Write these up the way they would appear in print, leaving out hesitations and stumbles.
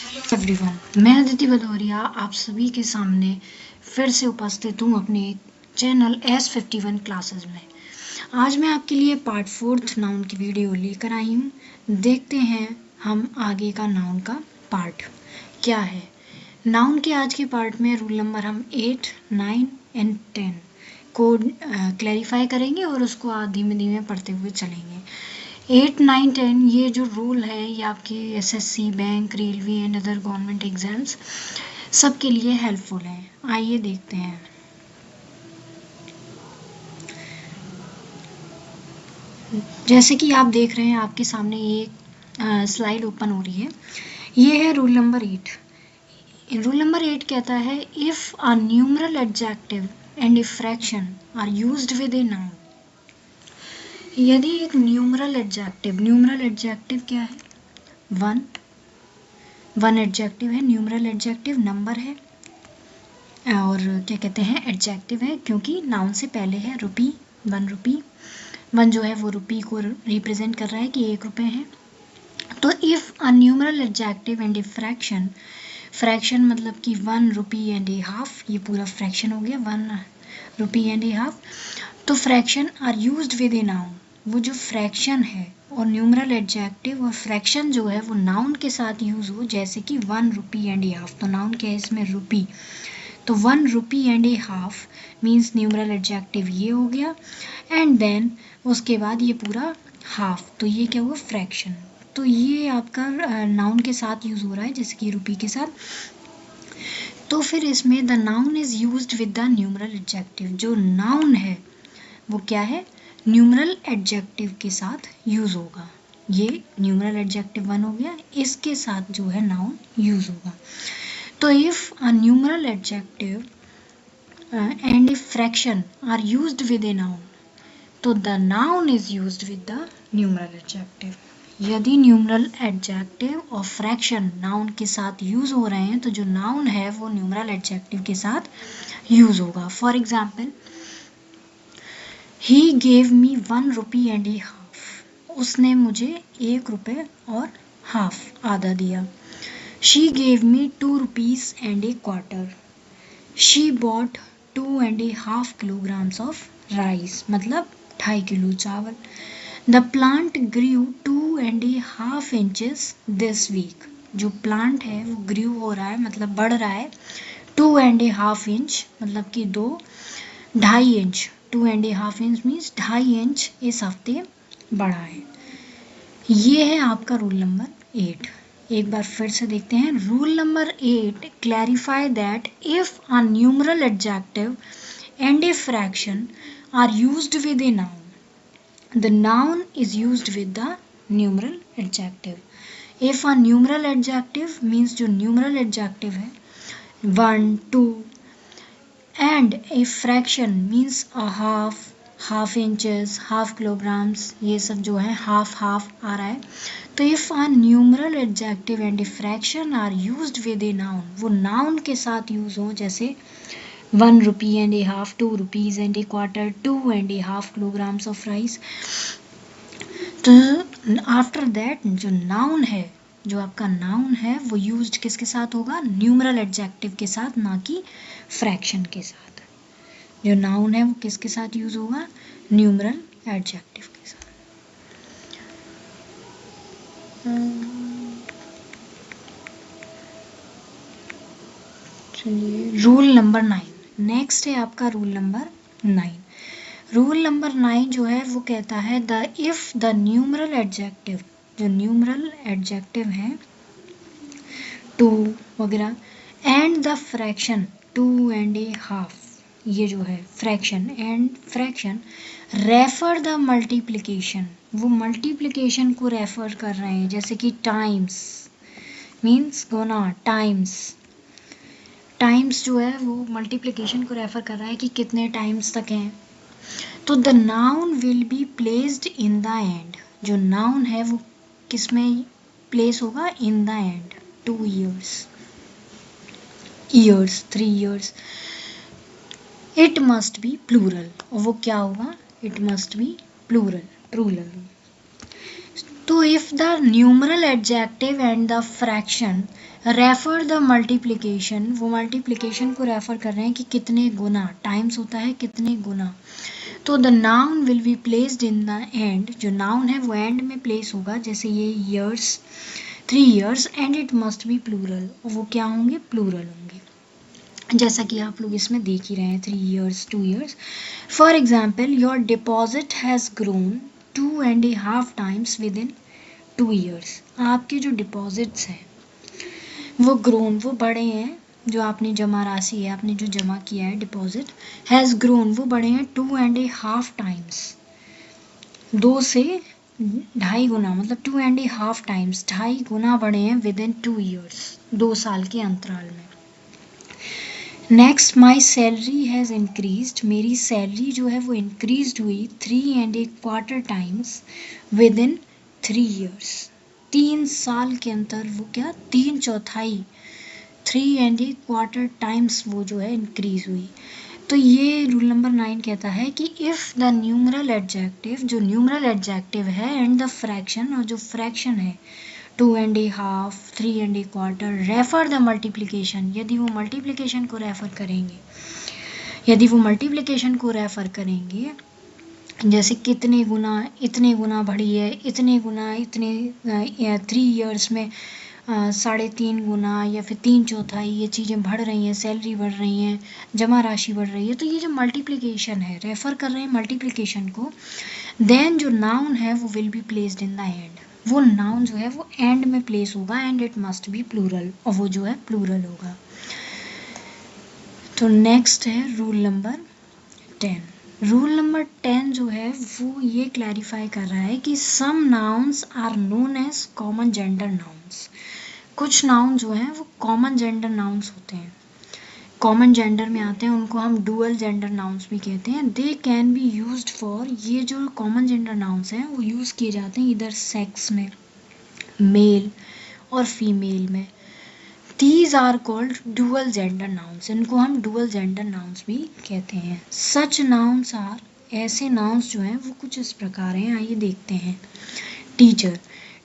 Everyone, मैं अदिति भदौरिया आप सभी के सामने फिर से उपस्थित हूँ अपने चैनल S51 क्लासेस में। आज मैं आपके लिए पार्ट 4 नाउन की वीडियो लेकर आई हूँ। देखते हैं हम आगे का नाउन का पार्ट क्या है। नाउन के आज के पार्ट में रूल नंबर हम 8, 9 एंड 10 को क्लैरिफाई करेंगे और उसको धीमे धीमे पढ़ते हुए चलेंगे। 8, 9, 10 ये जो रूल है ये आपके SSC, bank, railway and other government exams सबके लिए हेल्पफुल है। आइए देखते हैं। जैसे कि आप देख रहे हैं आपके सामने ये स्लाइड ओपन हो रही है। ये है रूल नंबर 8। रूल नंबर 8 कहता है if a numeral adjective and a fraction are used with a noun. यदि एक न्यूमरल एडजेक्टिव क्या है? वन एडजेक्टिव है। न्यूमरल एडजेक्टिव नंबर है और क्या कहते हैं एडजेक्टिव है क्योंकि नाउन से पहले है रुपी, 1 रुपी। 1 जो है वो रुपी को रिप्रेजेंट कर रहा है कि 1 रुपये है। तो if a numeral adjective and a fraction मतलब कि 1 रुपी एंड ए हाफ, ये पूरा फ्रैक्शन हो गया 1 रुपी एंड ए हाफ। तो fraction are used with a noun, वो जो फ्रैक्शन है और न्यूमरल एडजेक्टिव और फ्रैक्शन जो है वो नाउन के साथ यूज हो, जैसे कि 1 रुपी एंड ए हाफ। तो नाउन क्या है इसमें? रुपी। तो 1 rupee and a half means numeral adjective ये हो गया एंड देन उसके बाद ये पूरा हाफ, तो ये क्या हुआ? फ्रैक्शन। तो ये आपका नाउन के साथ यूज हो रहा है जैसे कि रुपी के साथ। तो फिर इसमें the noun is used with the numeral adjective. जो नाउन है वो क्या है? न्यूमरल एडजेक्टिव के साथ यूज होगा। ये न्यूमरल एडजेक्टिव 1 हो गया, इसके साथ जो है नाउन यूज होगा। तो if a numeral adjective and a fraction are used with a noun, तो the noun is used with the numeral adjective. यदि न्यूमरल एडजेक्टिव और फ्रैक्शन नाउन के साथ यूज हो रहे हैं तो जो नाउन है वो न्यूमरल एडजेक्टिव के साथ यूज होगा। For example, he gave me 1 rupee and a half. उसने मुझे 1 रुपये और हाफ आधा दिया। She gave me 2 rupees and a quarter. She bought 2.5 kilograms of rice, मतलब 2.5 किलो चावल। The plant grew 2.5 inches this week. जो प्लांट है वो ग्रीव हो रहा है मतलब बढ़ रहा है 2.5 inch मतलब कि 2.5 इंच। 2.5 इंच मीन्स 2.5 इंच इस हफ्ते बढ़ा है। ये है आपका रूल नंबर 8। एक बार फिर से देखते हैं। Rule number 8 clarify that if a numeral adjective and a fraction are used with a noun, the noun is used with the numeral adjective. If a numeral adjective means जो numeral adjective है 1, 2 and a fraction means a half inches, half kilograms, ये सब जो है half आ रहा है। तो if a numeral adjective and a fraction are used with a noun, वो नाउन के साथ यूज हो, जैसे 1 rupee and a half, 2 rupees and a quarter, 2.5 kilograms of rice. तो आफ्टर दैट जो नाउन है, जो आपका नाउन है वो यूज्ड किसके साथ होगा? न्यूमरल एडजेक्टिव के साथ, ना कि फ्रैक्शन के साथ। जो नाउन है वो किसके साथ यूज होगा? न्यूमरल एडजेक्टिव के साथ। चलिए रूल नंबर 9 नेक्स्ट है आपका रूल नंबर 9। रूल नंबर 9 जो है वो कहता है the if the numeral adjective, जो न्यूमरल एडजेक्टिव है 2 वगैरह एंड द फ्रैक्शन 2.5, ये जो है fraction and fraction refer the multiplication, वो मल्टीप्लिकेशन को रेफर कर रहे हैं, जैसे कि टाइम्स मीन्स गुना, टाइम्स जो है वो मल्टीप्लिकेशन को रेफर कर रहा है कि कितने टाइम्स तक हैं। तो the noun will be placed in the end, जो नाउन है वो किस में प्लेस होगा? In the end. 2 years, 3 years। It must be plural, और वो क्या होगा? It must be plural. तो if the numeral adjective and the fraction refer the multiplication, वो मल्टीप्लिकेशन को रेफर कर रहे हैं कि कितने गुना, टाइम्स होता है कितने गुना, तो the noun will be placed in the end, जो नाउन है वो एंड में प्लेस होगा, जैसे ये years, 3 years, and it must be plural, वो क्या होंगे, प्लूरल होंगे, जैसा कि आप लोग इसमें देख ही रहे हैं, 3 years, 2 years. For example, your deposit has grown 2.5 times with in 2 years. आपके जो डिपॉजिट्स हैं वो ग्रोन, वो बढ़े हैं, जो आपने जमा राशि है, आपने जो जमा किया है डिपॉजिट, हैज़ ग्रोन, वो बढ़े हैं 2.5 times, 2 से 2.5 गुना, मतलब 2.5 times, 2.5 गुना बढ़े हैं विद इन 2 years, 2 साल के अंतराल में. Next, my salary has increased, मेरी सैलरी जो है वो इंक्रीज हुई 3.25 times विद इन 3 years, 3 साल के अंदर वो क्या, 3/4, 3.25 times वो जो है इंक्रीज हुई. तो ये रूल नंबर 9 कहता है कि इफ़ द न्यूमरल एडजेक्टिव, जो न्यूमरल एडजेक्टिव है, एंड द फ्रैक्शन, और जो फ्रैक्शन है 2.5, 3.25, रेफर द मल्टीप्लिकेशन, यदि वो मल्टीप्लिकेशन को रेफर करेंगे, यदि वो मल्टीप्लिकेशन को रेफर करेंगे, जैसे कितने गुना, इतने गुना बढ़ी है, इतने गुना, इतने 3 years में 3.5 गुना या फिर 3/4, ये चीज़ें बढ़ रही हैं, सैलरी बढ़ रही हैं, जमा राशि बढ़ रही है, तो ये जो मल्टीप्लिकेशन है, रेफर कर रहे हैं मल्टीप्लिकेशन को, देन जो नाउन है वो will be placed in the end, वो नाउन जो है वो एंड में प्लेस होगा, and it must be plural, और वो जो है प्लूरल होगा. तो नेक्स्ट है रूल नंबर 10. रूल नंबर 10 जो है वो ये क्लैरिफाई कर रहा है कि some nouns are known as common gender nouns, कुछ नाउन जो हैं वो कॉमन जेंडर नाउन्स होते हैं, कॉमन जेंडर में आते हैं, उनको हम डुअल जेंडर नाउन्स भी कहते हैं. They can be used for, ये जो कॉमन जेंडर नाउन्स हैं वो यूज़ किए जाते हैं इधर सेक्स में, मेल और फीमेल में. These are called dual gender nouns, इनको हम dual gender nouns भी कहते हैं. Such nouns are, ऐसे nouns जो हैं वो कुछ इस प्रकार हैं, आइए देखते हैं. टीचर,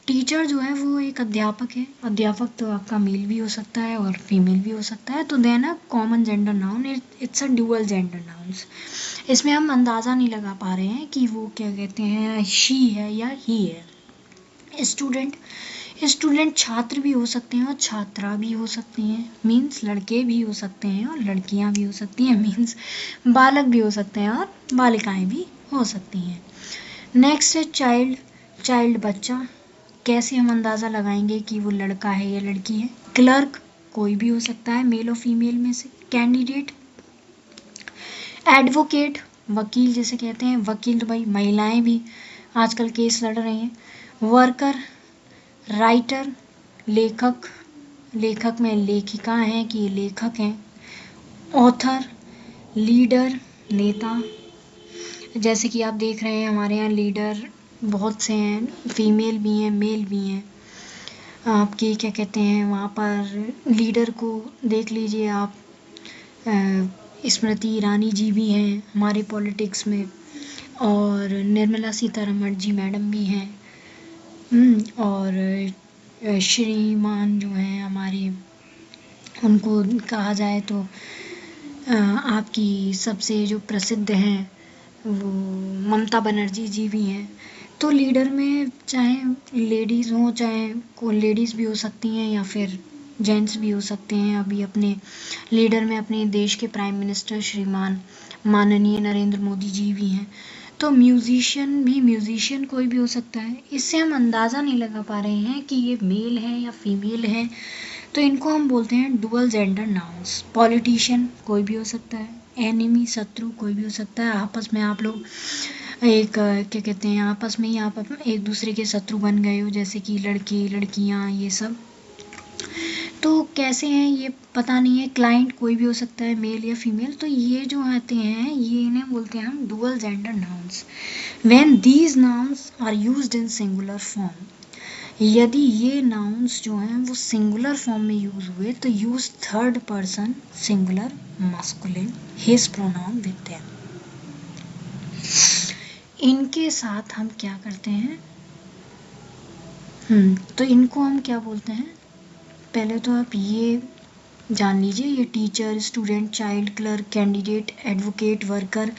टीचर जो है वो एक अध्यापक है, अध्यापक तो आपका मेल भी हो सकता है और फीमेल भी हो सकता है, तो then a common gender noun, it's a dual gender nouns. इसमें हम अंदाज़ा नहीं लगा पा रहे हैं कि वो क्या कहते हैं, शी है या ही है. स्टूडेंट, स्टूडेंट छात्र भी हो सकते हैं और छात्रा भी हो सकती हैं, मीन्स लड़के भी हो सकते हैं और लड़कियां भी हो सकती हैं, मीन्स बालक भी हो सकते हैं और बालिकाएं भी हो सकती हैं. नेक्स्ट है चाइल्ड, चाइल्ड बच्चा, कैसे हम अंदाज़ा लगाएंगे कि वो लड़का है या लड़की है. क्लर्क, कोई भी हो सकता है मेल और फीमेल में से. कैंडिडेट, एडवोकेट, वकील जिसे कहते हैं, वकील तो भाई महिलाएं भी आजकल केस लड़ रही हैं. वर्कर, राइटर, लेखक, लेखक में लेखिका हैं कि लेखक हैं. ऑथर, लीडर, नेता, जैसे कि आप देख रहे हैं हमारे यहाँ लीडर बहुत से हैं, फीमेल भी हैं मेल भी हैं. आपकी क्या कहते हैं वहाँ पर लीडर को देख लीजिए आप, स्मृति ईरानी जी भी हैं हमारे पॉलिटिक्स में, और निर्मला सीतारमण जी मैडम भी हैं, और श्रीमान जो हैं हमारे, उनको कहा जाए तो आपकी सबसे जो प्रसिद्ध हैं वो ममता बनर्जी जी भी हैं. तो लीडर में चाहे लेडीज़ हों, चाहे को लेडीज़ भी हो सकती हैं या फिर जेंट्स भी हो सकते हैं. अभी अपने लीडर में अपने देश के प्राइम मिनिस्टर श्रीमान माननीय नरेंद्र मोदी जी भी हैं. तो म्यूजिशियन भी, म्यूजिशियन कोई भी हो सकता है. इससे हम अंदाज़ा नहीं लगा पा रहे हैं कि ये मेल है या फीमेल है, तो इनको हम बोलते हैं डुअल जेंडर नाउन्स. पॉलिटिशियन कोई भी हो सकता है, एनिमी शत्रु कोई भी हो सकता है. आपस में आप लोग एक क्या कहते हैं, आपस में ही आप एक दूसरे के शत्रु बन गए हो, जैसे कि लड़के लड़कियां ये सब. तो कैसे हैं ये पता नहीं है. क्लाइंट कोई भी हो सकता है मेल या फीमेल. तो ये जो आते हैं ये इन्हें बोलते हैं हम dual gender nouns. When these nouns are used in singular form, यदि ये नाउन्स जो हैं वो सिंगुलर फॉर्म में यूज हुए तो use third person singular masculine his pronoun with them. इनके साथ हम क्या करते हैं, तो इनको हम क्या बोलते हैं, पहले तो आप ये जान लीजिए, ये teacher, student, child, clerk, candidate, advocate, worker,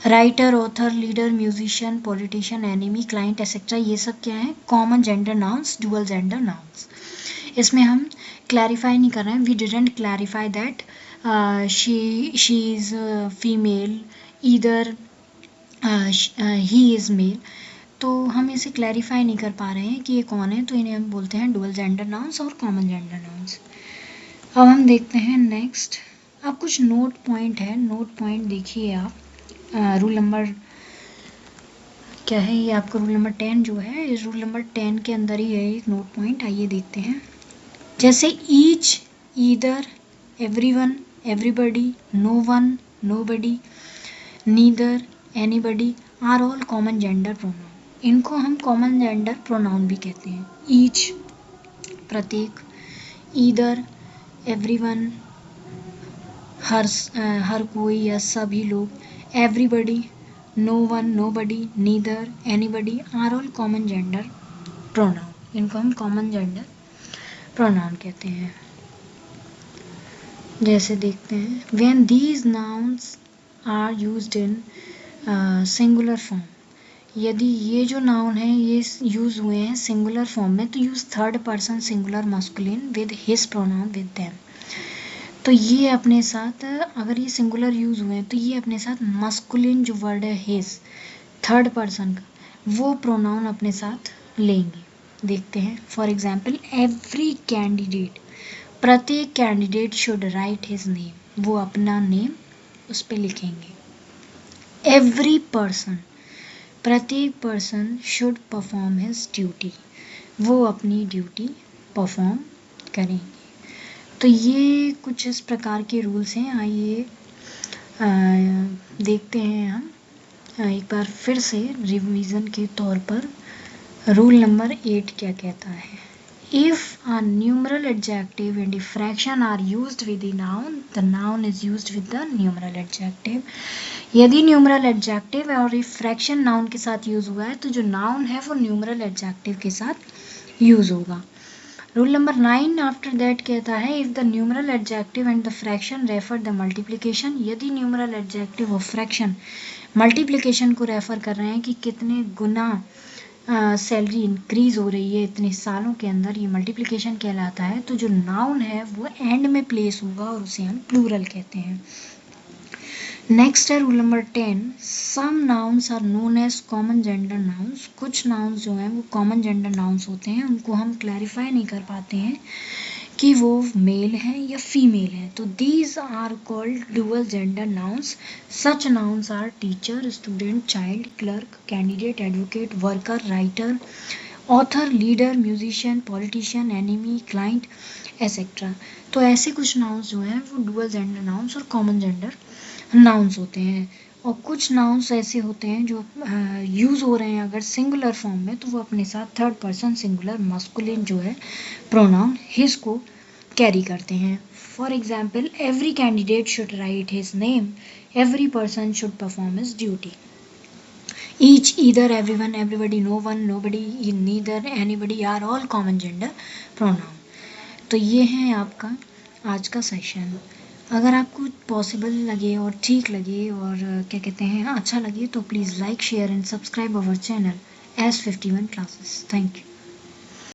writer, author, leader, musician, politician, enemy, client etcetera, ये सब क्या है, common gender nouns, dual gender nouns. इसमें हम क्लैरिफाई नहीं कर रहे हैं, we didn't clarify that she is female, either he is male. तो हम इसे क्लैरिफाई नहीं कर पा रहे हैं कि ये कौन है, तो इन्हें हम बोलते हैं डुअल जेंडर नाउन्स और कॉमन जेंडर नाउन्स। अब हम देखते हैं नेक्स्ट। अब कुछ नोट पॉइंट है, नोट पॉइंट देखिए आप। रूल नंबर क्या है, ये आपका रूल नंबर 10 जो है, इस रूल नंबर 10 के अंदर ही है एक नोट पॉइंट, आइए देखते हैं। जैसे each, either, everyone, everybody, no one, nobody, neither, anybody are all common gender pronoun. इनको हम कॉमन जेंडर प्रोनाउन भी कहते हैं। ईच प्रत्येक, ईदर एवरीवन हर कोई या सभी लोग, everybody no one, nobody, neither, anybody are all common gender pronoun. इनको हम कॉमन जेंडर प्रोनाउन कहते हैं। जैसे देखते हैं, when these nouns are used in singular form, यदि ये जो नाउन है ये यूज़ हुए हैं सिंगुलर फॉर्म में, तो use third person singular masculine with his pronoun with them. तो ये अपने साथ, अगर ये सिंगुलर यूज़ हुए हैं तो ये अपने साथ मस्कुलिन जो वर्ड है हिज, थर्ड पर्सन का, वो प्रोनाउन अपने साथ लेंगे। देखते हैं, फॉर एग्जाम्पल एवरी कैंडिडेट, प्रत्येक candidate should write his name, वो अपना नेम उस पर लिखेंगे। एवरी पर्सन, प्रत्येक person should perform his duty, वो अपनी ड्यूटी परफॉर्म करेंगे। तो ये कुछ इस प्रकार के रूल्स हैं। आइए देखते हैं हम एक बार फिर से रिवीजन के तौर पर रूल नंबर 8 क्या कहता है। If a numeral adjective and a fraction are used with the noun is used with the numeral adjective। यदि न्यूमरल एडजेक्टिव और एक फ्रैक्शन नाउन के साथ यूज हुआ है तो जो नाउन है वो न्यूमरल एडजेक्टिव के साथ यूज होगा। रूल नंबर 9 आफ्टर दैट कहता है, if the numeral adjective and the fraction refer the multiplication, यदि न्यूमरल एडजेक्टिव और फ्रैक्शन मल्टीप्लिकेशन को रेफर कर रहे हैं कि कितने गुना सैलरी इंक्रीज हो रही है इतने सालों के अंदर, ये मल्टीप्लिकेशन कहलाता है। तो जो नाउन है वो एंड में प्लेस होगा और उसे हम प्लूरल कहते हैं। नेक्स्ट है rule number 10, some nouns are known as common gender nouns. कुछ नाउन्स जो हैं वो कॉमन जेंडर नाउन्स होते हैं, उनको हम क्लैरिफाई नहीं कर पाते हैं कि वो मेल हैं या फीमेल हैं। तो these are called dual gender nouns. Such nouns are teacher, student, child, clerk, candidate, advocate, worker, writer, author, leader, musician, politician, enemy, client etcetera. तो ऐसे कुछ नाउन्स जो हैं वो डुअल जेंडर नाउन्स और कॉमन जेंडर नाउन्स होते हैं। और कुछ नाउन्स ऐसे होते हैं जो यूज़ हो रहे हैं अगर सिंगुलर फॉर्म में, तो वो अपने साथ थर्ड पर्सन सिंगुलर मस्कुलिन जो है प्रोनाउन हिज को कैरी करते हैं। For example, every candidate should write his name, every person should perform his duty. Each, either, everyone, everybody, no one, nobody, neither, anybody are all common gender pronoun. तो ये है आपका आज का session. अगर आपको पॉसिबल लगे और ठीक लगे और क्या कहते हैं अच्छा लगे तो please like, share and subscribe our channel S51 classes. Thank you.